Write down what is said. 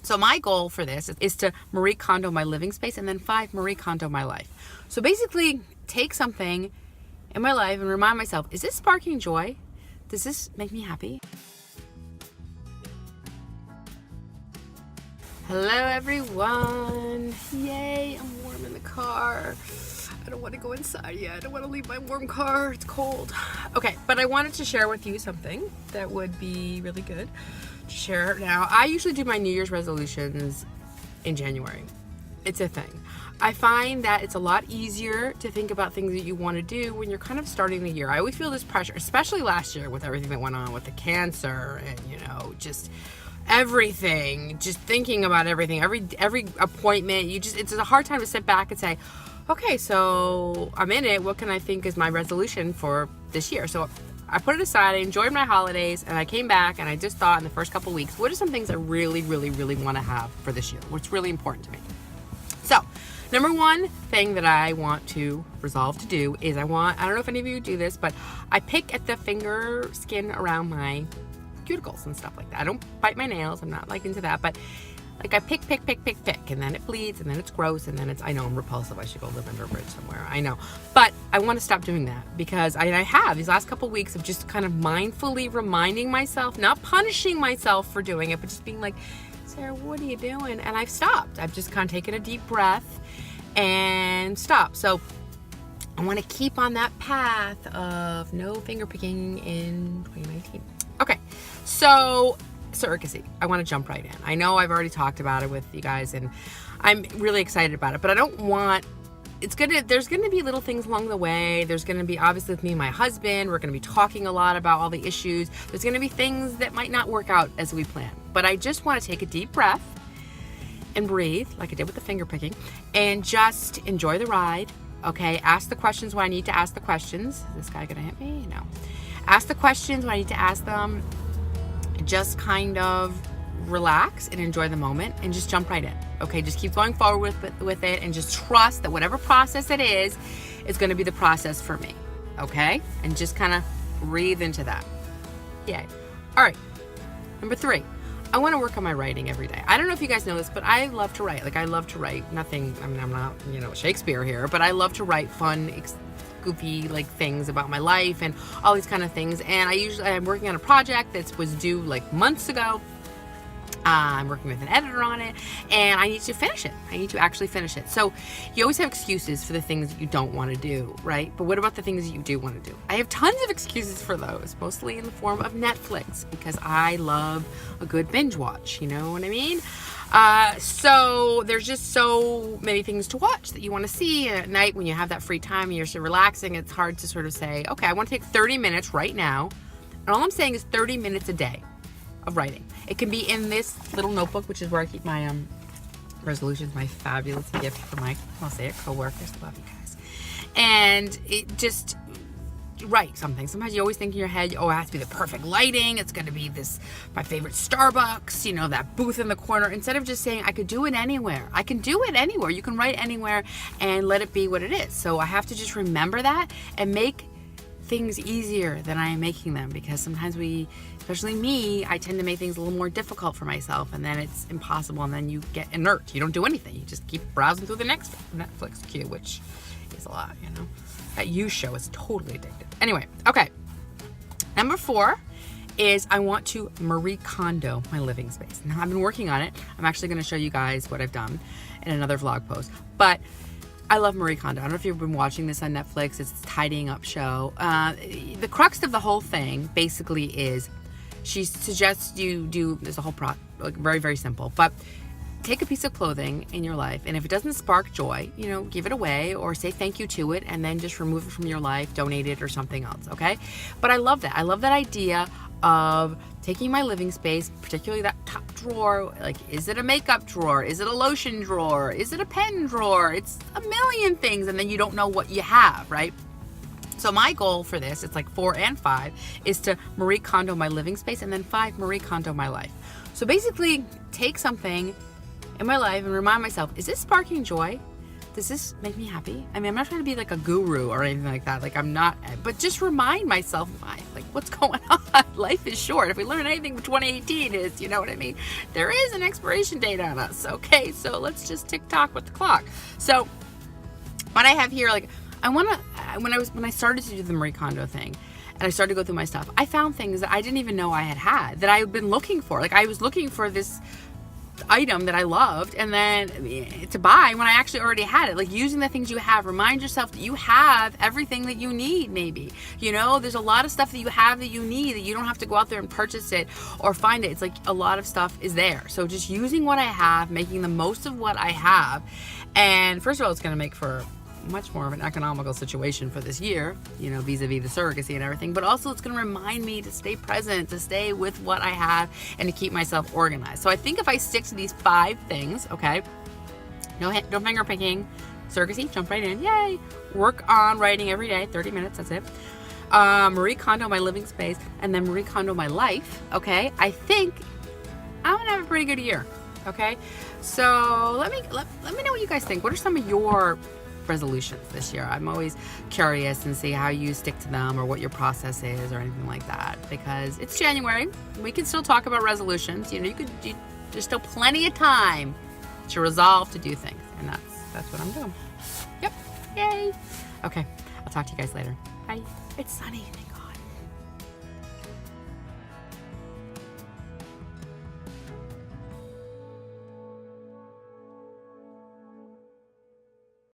So my goal for this is to Marie Kondo my living space, and then 5, Marie Kondo my life. So basically take something in my life and remind myself, is this sparking joy? Does this make me happy? Hello everyone. Yay, I'm warm in the car. I don't want to go inside yet. I don't want to leave my warm car. It's cold. Okay, but I wanted to share with you something that would be really good to share now. I usually do my New Year's resolutions in January. It's a thing. I find that it's a lot easier to think about things that you want to do when you're kind of starting the year. I always feel this pressure, especially last year with everything that went on with the cancer and, just everything, just thinking about everything, every appointment. It's a hard time to sit back and say, okay, so I'm in it. What can I think is my resolution for this year? So I put it aside. I enjoyed my holidays, and I came back and I just thought in the first couple weeks, what are some things I really, really, really want to have for this year? What's really important to me? So number one thing that I want to resolve to do is I don't know if any of you do this, but I pick at the finger skin around my cuticles and stuff like that. I don't bite my nails. I'm not into that, but I pick, and then it bleeds, and then it's gross, and then I know I'm repulsive. I should go live under a bridge somewhere. I know. But I want to stop doing that because I have these last couple weeks of just kind of mindfully reminding myself, not punishing myself for doing it, but just being like, Sarah, what are you doing? And I've stopped. I've just kind of taken a deep breath and stopped. So I want to keep on that path of no finger picking in 2019. Okay, so surrogacy. I want to jump right in. I know I've already talked about it with you guys, and I'm really excited about it, but I don't want, there's going to be little things along the way. There's going to be, obviously with me and my husband, we're going to be talking a lot about all the issues. There's going to be things that might not work out as we plan, but I just want to take a deep breath and breathe like I did with the finger picking and just enjoy the ride. Okay, ask the questions when I need to ask the questions. Is this guy going to hit me? No. Ask the questions when I need to ask them. Just kind of relax and enjoy the moment and just jump right in. Okay, just keep going forward with it and just trust that whatever process it is going to be the process for me. Okay, and just kind of breathe into that. Yay. All right, number 3, I want to work on my writing every day. I don't know if you guys know this, but I love to write. I love to write nothing, I'm not Shakespeare here, but I love to write fun goofy things about my life and all these kind of things. And I'm working on a project that was due months ago. I'm working with an editor on it, and I need to finish it. I need to actually finish it. So you always have excuses for the things that you don't want to do, right? But what about the things that you do want to do? I have tons of excuses for those, mostly in the form of Netflix, because I love a good binge watch, you know what I mean? So there's just so many things to watch that you want to see. And at night when you have that free time and you're so relaxing, it's hard to sort of say, okay, I want to take 30 minutes right now. And all I'm saying is 30 minutes a day of writing. It can be in this little notebook, which is where I keep my resolutions, my fabulous gift for my, I'll say it, coworkers. Love you guys. And it just write something. Sometimes you always think in your head, oh, it has to be the perfect lighting. It's going to be my favorite Starbucks, that booth in the corner. Instead of just saying, I could do it anywhere. I can do it anywhere. You can write anywhere and let it be what it is. So I have to just remember that and make things easier than I am making them, because sometimes especially me, I tend to make things a little more difficult for myself, and then it's impossible, and then you get inert. You don't do anything. You just keep browsing through the next Netflix queue, which is a lot, That You show is totally addictive. Anyway, okay. Number 4 is I want to Marie Kondo my living space. Now, I've been working on it. I'm actually going to show you guys what I've done in another vlog post, but I love Marie Kondo. I don't know if you've been watching this on Netflix. It's a tidying up show. The crux of the whole thing basically is she suggests you do, there's a whole very, very simple, but take a piece of clothing in your life, and if it doesn't spark joy, give it away or say thank you to it, and then just remove it from your life, donate it or something else, okay? But I love that. I love that idea of taking my living space, particularly that top drawer. Is it a makeup drawer? Is it a lotion drawer? Is it a pen drawer? It's a million things, and then you don't know what you have, right? So my goal for this, it's 4 and 5, is to Marie Kondo my living space, and then 5, Marie Kondo my life. So basically, take something in my life and remind myself, is this sparking joy? Does this make me happy? I mean, I'm not trying to be a guru or anything like that. I'm not, but just remind myself, what's going on? Life is short. If we learn anything from 2018 is, you know what I mean? There is an expiration date on us, okay? So let's just tick-tock with the clock. So what I have here, like, when I started to do the Marie Kondo thing, and I started to go through my stuff, I found things that I didn't even know I had, that I had been looking for. Like, I was looking for this item that I loved, and then to buy when I actually already had it. Like, using the things you have. Remind yourself that you have everything that you need, maybe. You know, there's a lot of stuff that you have that you need, that you don't have to go out there and purchase it or find it. It's like a lot of stuff is there. So just using what I have, making the most of what I have. And first of all, it's going to make for much more of an economical situation for this year, you know, vis-a-vis the surrogacy and everything, but also it's going to remind me to stay present, to stay with what I have, and to keep myself organized. So I think if I stick to these 5 things, okay, no finger picking, surrogacy, jump right in, yay, work on writing every day, 30 minutes, that's it, Marie Kondo my living space, and then Marie Kondo my life, okay, I think I'm going to have a pretty good year, okay? So let me know what you guys think. What are some of your resolutions this year? I'm always curious and see how you stick to them, or what your process is, or anything like that, because it's January. We can still talk about resolutions. You know, there's still plenty of time to resolve to do things, and that's what I'm doing. Yep. Yay. Okay. I'll talk to you guys later. Bye. It's sunny.